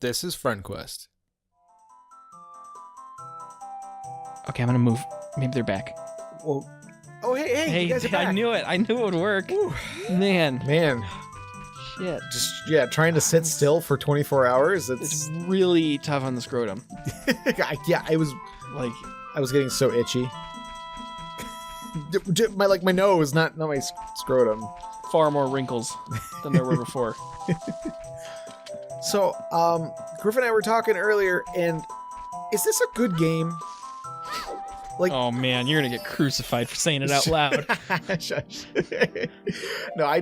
This is FriendQuest. Okay, I'm gonna move. Maybe they're back. Whoa. Oh, hey, you guys are back. I knew it. I knew it would work. Ooh. Man, Shit. shit. Trying to sit still for 24 hours. It's really tough on the scrotum. I was getting so itchy. My nose, not my scrotum. Far more wrinkles than there were before. So, Griff and I were talking earlier, and is this a good game? Like, Oh man, you're gonna get crucified for saying it out loud. Shush. No, I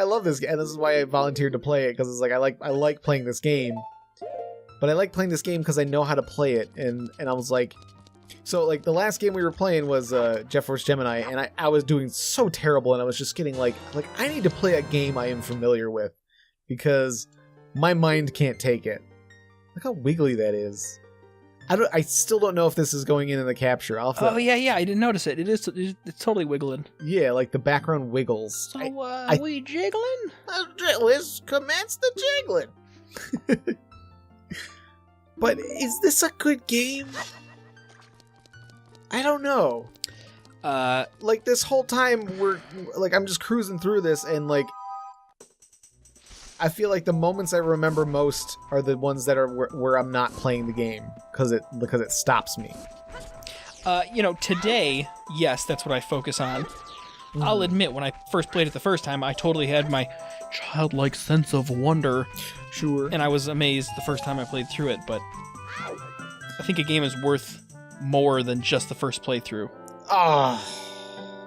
love this game, and this is why I volunteered to play it, because it's like I like playing this game, but I like playing this game because I know how to play it, and I was like, so like the last game we were playing was Jet Force Gemini, and I was doing so terrible, and I was just getting like I need to play a game I am familiar with, because my mind can't take it. Look how wiggly that is. I still don't know if this is going in the capture. I'll have to, Oh yeah, I didn't notice it. It's totally wiggling. yeah, like the background wiggles. So we jiggling? Let's commence the jiggling. But is this a good game? I don't know. Like this whole time I'm just cruising through this, and like I feel like the moments I remember most are the ones that are where I'm not playing the game because it stops me. Today, yes, that's what I focus on. I'll admit, when I first played it the first time, I totally had my childlike sense of wonder. Sure. And I was amazed the first time I played through it, but I think a game is worth more than just the first playthrough.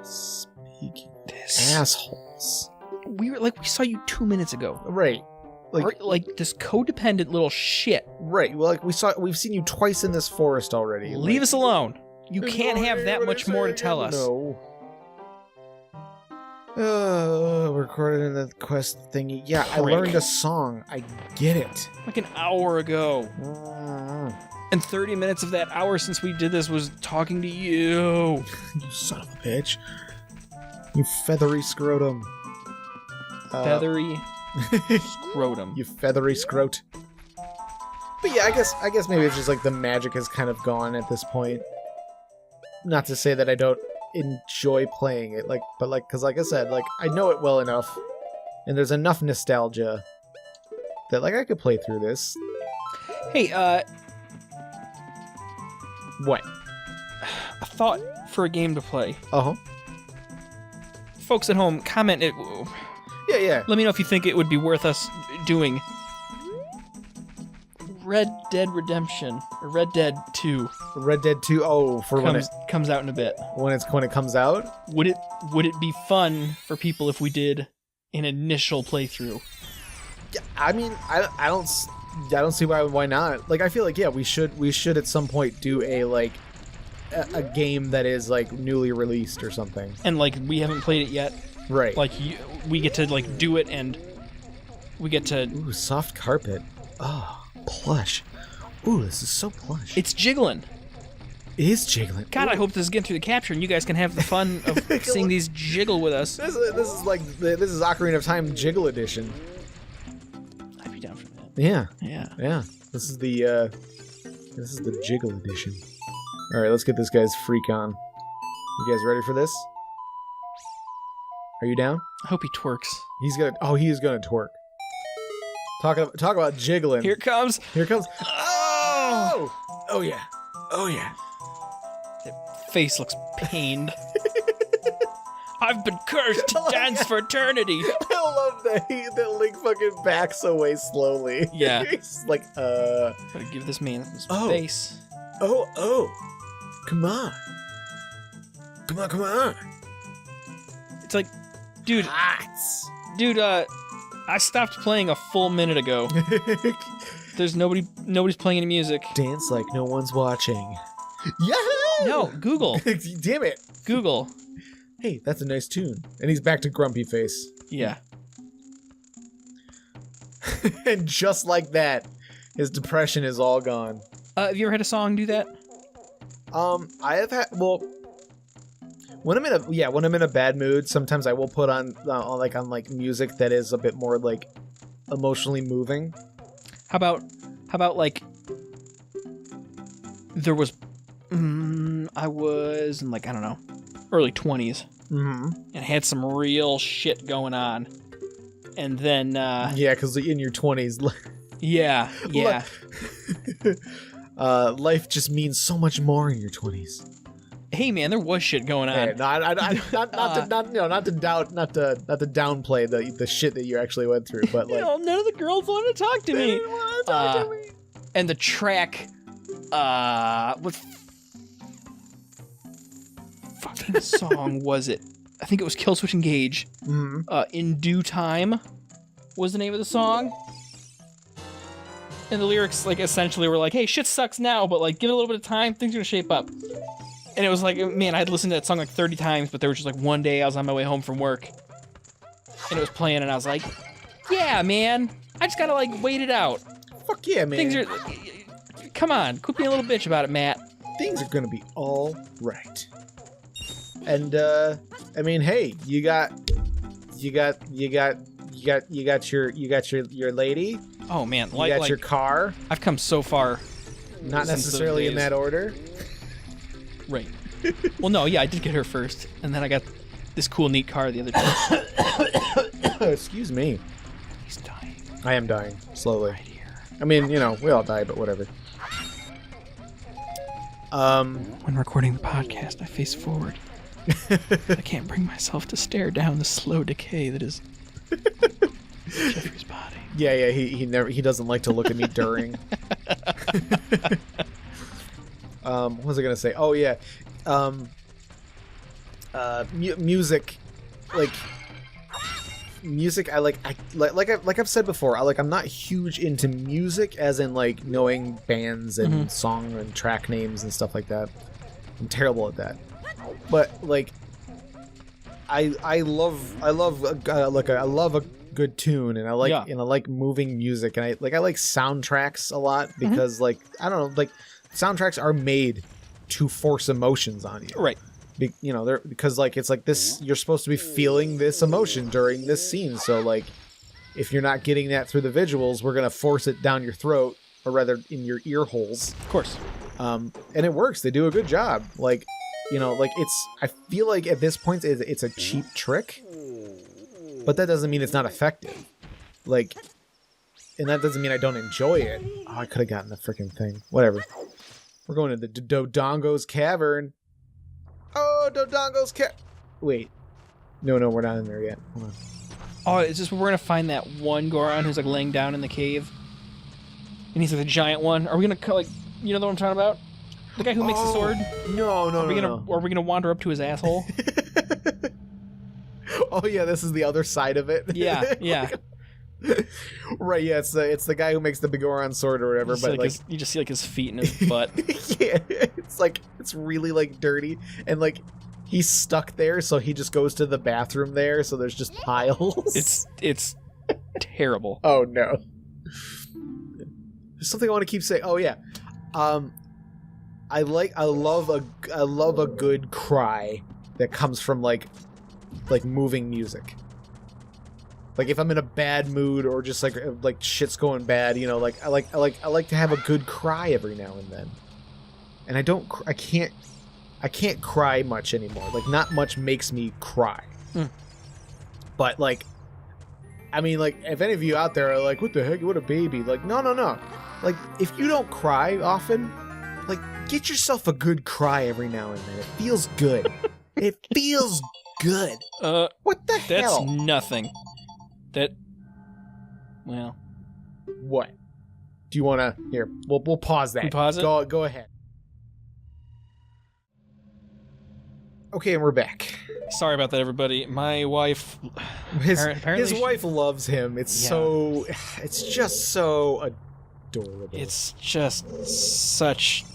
Speaking This assholes. we saw you 2 minutes ago. Right. Like this codependent little shit. Right. Well, we've seen you twice in this forest already. Leave us alone. You can't have that much more to tell us. No. Recorded in the quest thingy. Yeah, I Prick. learned a song. I get it. Like an hour ago. And 30 minutes of that hour since we did this was talking to you. You son of a bitch. You feathery scrotum. Feathery scrotum. You feathery scrot. But yeah, I guess maybe it's just like the magic has kind of gone at this point. Not to say that I don't enjoy playing it, because like I said, like I know it well enough, and there's enough nostalgia that like I could play through this. Hey, What? a thought for a game to play. Uh-huh. Folks at home, comment it. Yeah. Let me know if you think it would be worth us doing. Red Dead Redemption, or Red Dead 2, Red Dead 2. Oh, for comes out in a bit. when it comes out. Would it be fun for people if we did an initial playthrough? Yeah, I mean, I don't see why not. Like, I feel like we should at some point do a game that is like newly released or something. And like we haven't played it yet. Right. Like we get to like do it, and we get to. Ooh, soft carpet. Oh, plush. Ooh, this is so plush. It's jiggling. It is jiggling. God, Ooh. I hope this is getting through the capture, and you guys can have the fun of seeing these jiggle with us. This is Ocarina of Time Jiggle Edition. I'd be down for that. Yeah. Yeah. This is the Jiggle Edition. All right, let's get this guy's freak on. You guys ready for this? Are you down? I hope he twerks. He is gonna twerk. Talk about jiggling. Here it comes. Here it comes. Oh! Oh yeah. Oh yeah. That face looks pained. I've been cursed to dance for eternity. I love that Link fucking backs away slowly. Yeah. He's like, Gotta give this man some space. Oh. Come on. Come on. It's like, dude, I stopped playing a full minute ago. There's nobody's playing any music. Dance like no one's watching. Yahoo! No, Google. Damn it. Google. Hey, that's a nice tune. And he's back to grumpy face. Yeah. And just like that, his depression is all gone. Have you ever had a song do that? I have had, well, when I'm in a bad mood, sometimes I will put on music that is a bit more like emotionally moving. How about How about like there was I was in like, I don't know, early 20s. Mm-hmm. And had some real shit going on. And then yeah, because in your 20s yeah. Life just means so much more in your 20s. Hey man, there was shit going on. Hey, not to downplay the shit that you actually went through, but like none of the girls wanted to talk to they me. didn't want to talk to me. And the track what fucking song was it? I think it was Kill Switch Engage. Mm-hmm. In Due Time was the name of the song. And the lyrics like essentially were like, hey, shit sucks now, but like give it a little bit of time, things are gonna shape up. And it was like, man, I'd listened to that song like 30 times, but there was just like one day I was on my way home from work and it was playing and I was like, yeah, man, I just gotta like wait it out. Fuck yeah, man. Things are, come on, quit being a little bitch about it, Matt. Things are gonna be all right. And I mean, hey, you got your lady. Oh man, You got your car. I've come so far. Not since necessarily those in days. that order. Right. Well, no, yeah, I did get her first, and then I got this cool, neat car the other day. Excuse me. He's dying I am dying slowly. right here. I mean, we all die, but whatever. When recording the podcast, I face forward. I can't bring myself to stare down the slow decay that is Jeffrey's body. Yeah, he doesn't like to look at me during. What was I gonna say? Oh yeah, music, music. Like I've said before. I'm not huge into music, as in like knowing bands and song and track names and stuff like that. I'm terrible at that. But like, I love a good tune, and I like moving music, and I like soundtracks a lot because like I don't know, like soundtracks are made to force emotions on you, Right. They're because like it's like this, you're supposed to be feeling this emotion during this scene, so like if you're not getting that through the visuals, we're gonna force it down your throat, or rather in your ear holes. Of course. And it works. They do a good job. Like it's, I feel like at this point it's a cheap trick, but that doesn't mean it's not effective. Like, and that doesn't mean I don't enjoy it. Oh, I could have gotten the freaking thing. Whatever. We're going to the Dodongo's Cavern. Oh, Dodongo's Wait. No, we're not in there yet. Hold on. Oh, it's just we're gonna find that one Goron who's like laying down in the cave, and he's like the giant one. Are we gonna like, you know what I'm talking about? The guy who makes the sword? No. Are we gonna wander up to his asshole? Oh yeah, this is the other side of it. Yeah. Right, yeah, it's the guy who makes the Bigoron sword or whatever, but like you just see like his feet and his butt. Yeah, it's really like dirty, and like he's stuck there, so he just goes to the bathroom there, so there's just piles. It's terrible. Oh no. There's something I want to keep saying. Oh yeah. I love a good cry that comes from like moving music. Like if I'm in a bad mood or just like shit's going bad, like I like to have a good cry every now and then. And I can't cry much anymore. Like not much makes me cry. But like, I mean, like if any of you out there are like, what the heck, what a baby? Like no. Like if you don't cry often, like get yourself a good cry every now and then. It feels good. It feels good. What the hell? That's nothing. Well. What? Do you want to... Here, we'll pause that. We pause it? Go ahead. Okay, and we're back. Sorry about that, everybody. My wife... His apparently wife loves him. It's just so adorable. It's just such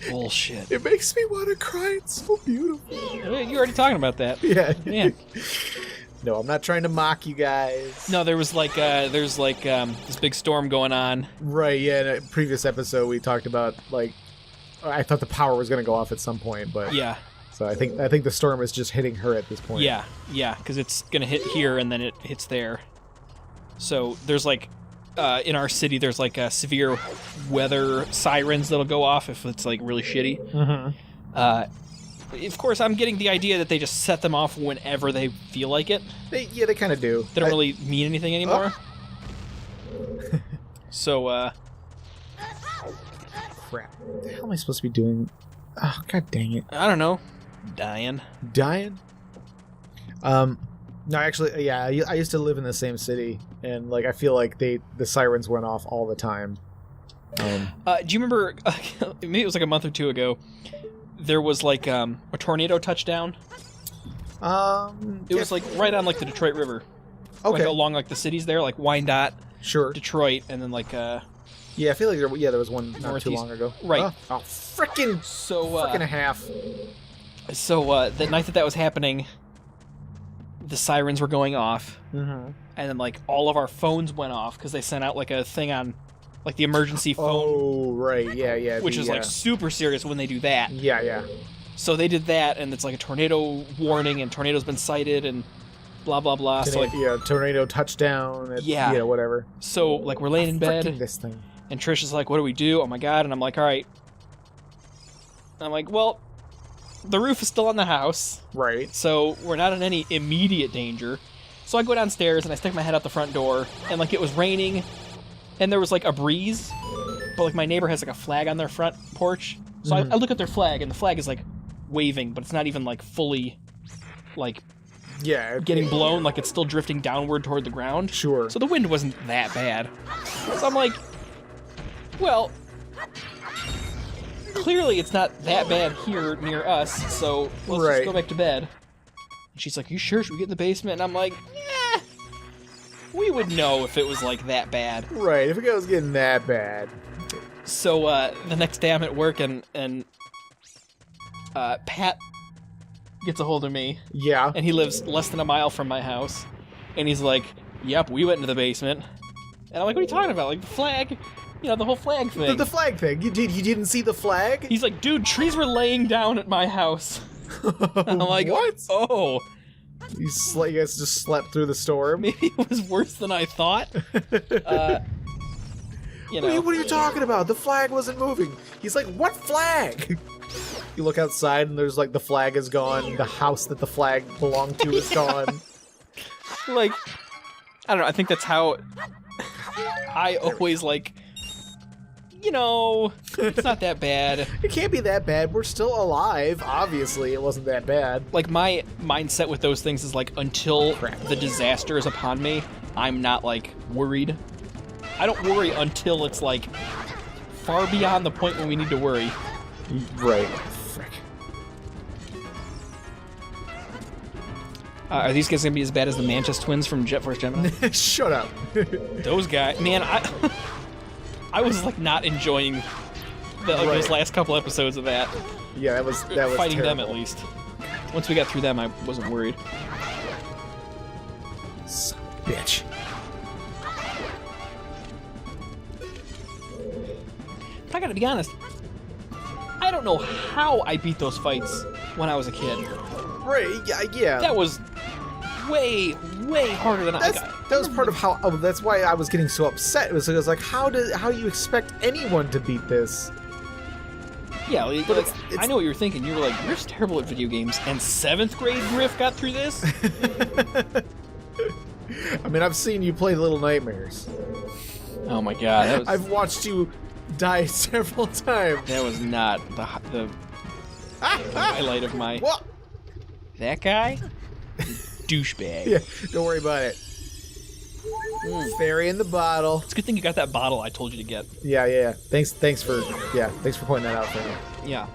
bullshit. It makes me want to cry. It's so beautiful. You're already talking about that. Yeah. Yeah. No, I'm not trying to mock you guys. No, there was like this big storm going on. Right, yeah, in a previous episode we talked about like I thought the power was going to go off at some point, but yeah. So I think the storm is just hitting her at this point. Yeah, because it's going to hit here and then it hits there. So there's like in our city, there's like severe weather sirens that'll go off if it's like really shitty. Mm-hmm. Of course, I'm getting the idea that they just set them off whenever they feel like it. They kind of do. They don't really mean anything anymore. So, crap. What the hell am I supposed to be doing? Oh, god dang it. I don't know. Dying? No, actually, yeah, I used to live in the same city, and like I feel like the sirens went off all the time. Do you remember? Maybe it was like a month or two ago. There was like a tornado touchdown. It was like right on like the Detroit River. Okay. Like along like the cities there, like Wyandotte, sure. Detroit, and then like yeah, I feel like there was one not Northeast. too long ago. Right. Oh frickin' a half. So the night that was happening, the sirens were going off, mm-hmm. and then like all of our phones went off because they sent out like a thing on like the emergency phone. Oh right, yeah. Which is like super serious when they do that. Yeah. So they did that, and it's like a tornado warning, and tornado's been sighted, and blah blah blah. So like, tornado touchdown. Yeah, whatever. So like we're laying in bed, this thing. And Trish is like, "What do we do? Oh my god!" And I'm like, "All right." I'm like, "Well, the roof is still on the house, right? So we're not in any immediate danger." So I go downstairs and I stick my head out the front door, and like it was raining, and there was like a breeze, but like my neighbor has like a flag on their front porch. So I look at their flag, and the flag is like waving, but it's not even like fully like getting blown, like it's still drifting downward toward the ground. Sure. So the wind wasn't that bad. So I'm like, well, clearly it's not that bad here near us, so let's just go back to bed. And she's like, you sure? Should we get in the basement? And I'm like, yeah, we would know if it was like that bad. Right, if it was getting that bad. So the next day I'm at work, and Pat gets a hold of me. Yeah. And he lives less than a mile from my house. And he's like, yep, we went into the basement. And I'm like, what are you talking about? Like, the flag? You know, the whole flag thing. The flag thing. You didn't see the flag? He's like, dude, trees were laying down at my house. And I'm like, what? Oh. You guys just slept through the storm? Maybe it was worse than I thought. You know. What are you talking about? The flag wasn't moving. He's like, what flag? You look outside and there's like the flag is gone. The house that the flag belonged to is gone. Like, I don't know. I think that's how I always like, you know, it's not that bad. It can't be that bad. We're still alive. Obviously, it wasn't that bad. Like, my mindset with those things is like, until the disaster is upon me, I'm not like worried. I don't worry until it's like far beyond the point when we need to worry. Right. Frick. Are these guys gonna be as bad as the Manchester twins from Jet Force Gemini? Shut up. Those guys, man, I was like not enjoying those last couple episodes of that. Yeah, that was fighting terrible. them at least. Once we got through them, I wasn't worried. Son of a bitch. I gotta be honest, I don't know how I beat those fights when I was a kid. Right, yeah. That was way harder than I got. That was part of how. That's why I was getting so upset. It was like, how do you expect anyone to beat this? Yeah, but like, I know what you were thinking. You were like, Griff's terrible at video games, and 7th grade Griff got through this? I mean, I've seen you play Little Nightmares. Oh my god. I've watched you die several times. That was not the highlight of my... What? That guy? Douchebag. Yeah, don't worry about it. Fairy in the bottle. It's a good thing you got that bottle I told you to get. Yeah. Thanks for pointing that out for me. Yeah.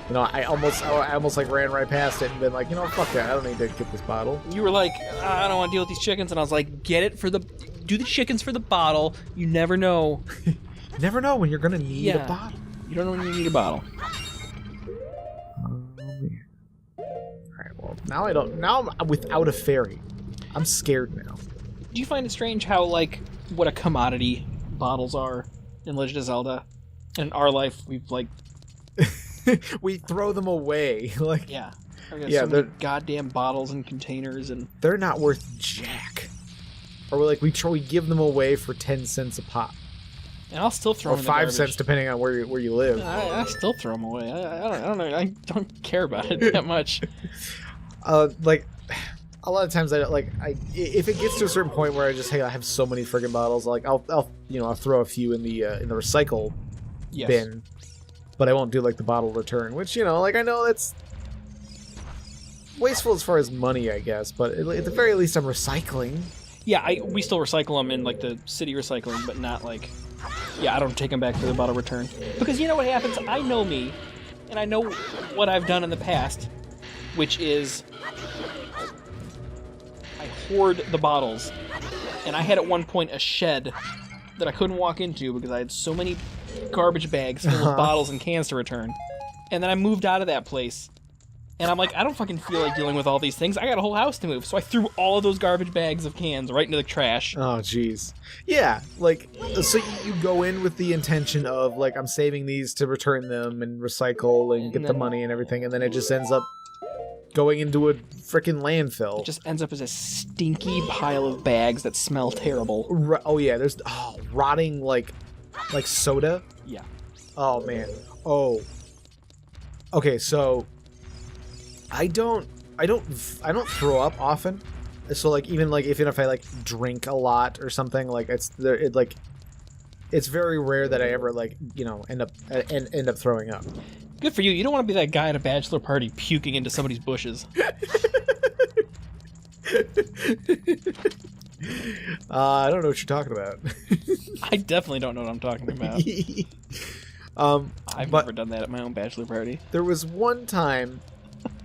You know, I almost like ran right past it and been like, you know, fuck that. I don't need to get this bottle. You were like, I don't want to deal with these chickens, and I was like, do the chickens for the bottle. You never know. You never know when you're gonna need a bottle. You don't know when you need a bottle. Alright, well, now I'm without a fairy. I'm scared now. Do you find it strange how, like, what a commodity bottles are in Legend of Zelda? In our life, we've, like... we throw them away. Like, yeah. So many goddamn bottles and containers and... They're not worth jack. or we give them away for 10 cents a pop, And I'll still throw or them in 5 the garbage. cents depending on where you live. I still throw them away. I don't know. I don't care about it that much. Like a lot of times if it gets to a certain point where I just I have so many friggin' bottles, like I'll throw a few in the recycle Yes. bin, but I won't do like the bottle return, which I know that's wasteful as far as money, I guess, but at the very least I'm recycling. Yeah, we still recycle them in like the city recycling, but not like. Yeah, I don't take them back for the bottle return because you know what happens. I know me, and I know what I've done in the past, which is I hoard the bottles, and I had at one point a shed that I couldn't walk into because I had so many garbage bags full of bottles and cans to return, and then I moved out of that place. And I'm like, I don't fucking feel like dealing with all these things. I got a whole house to move. So I threw all of those garbage bags of cans right into the trash. Oh, jeez. Yeah, so you go in with the intention of, I'm saving these to return them and recycle and get the money and everything, and then it just ends up going into a freaking landfill. It just ends up as a stinky pile of bags that smell terrible. Oh, yeah, there's, rotting, like soda? Yeah. Oh, man. Oh. Okay, so... I don't throw up often, so even if I drink a lot or something, it's very rare that I ever end up throwing up. Good for you. You don't want to be that guy at a bachelor party puking into somebody's bushes. I don't know what you're talking about. I definitely don't know what I'm talking about. I've never done that at my own bachelor party. There was one time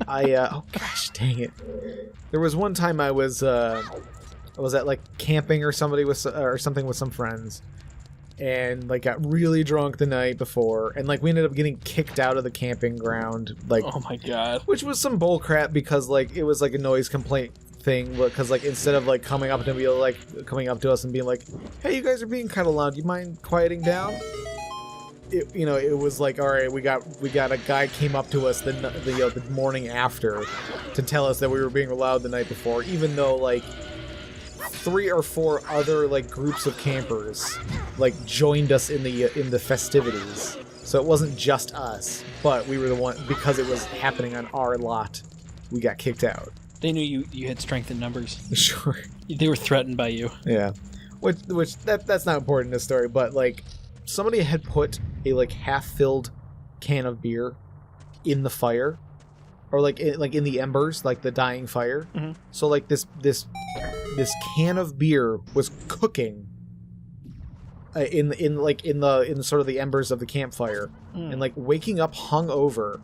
oh gosh dang it, there was one time I was at camping or something with some friends, and got really drunk the night before, and we ended up getting kicked out of the camping ground, oh my god, which was some bull crap because it was a noise complaint thing, because instead of coming up to us and being like, hey, you guys are being kind of loud, do you mind quieting down? It was all right, we got a guy came up to us the morning after to tell us that we were being loud the night before, even though 3 or 4 other groups of campers joined us in the festivities. So it wasn't just us, but we were the one, because it was happening on our lot, we got kicked out. They knew you had strength in numbers. Sure. They were threatened by you. Yeah. Which that's not important in this story, but somebody had put a half-filled can of beer in the fire, or in the embers, the dying fire. Mm-hmm. So this can of beer was cooking in sort of the embers of the campfire, and waking up hungover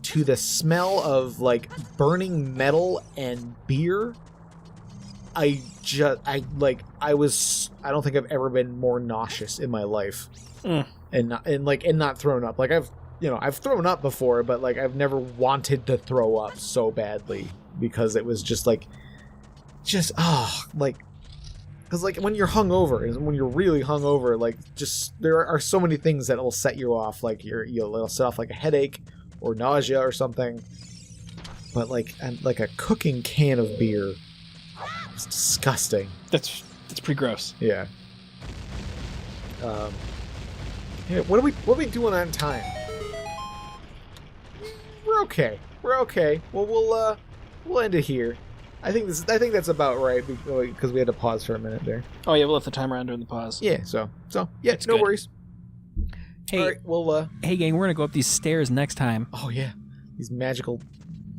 to the smell of burning metal and beer. I don't think I've ever been more nauseous in my life. And not thrown up. I've thrown up before, but I've never wanted to throw up so badly, because it was just because when you're hungover, and when you're really hungover, there are so many things that will set you off. It'll set off a headache or nausea or something. But a cooking can of beer, it's disgusting. That's pretty gross. Yeah. Yeah, what are we doing on time? We're okay. Well, we'll end it here. I think that's about right, because we had to pause for a minute there. Oh yeah, we'll let the timer on during the pause. Yeah. So yeah, That's no good. worries. Hey, all right, well, hey gang, we're gonna go up these stairs next time. oh yeah, these magical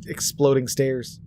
exploding stairs.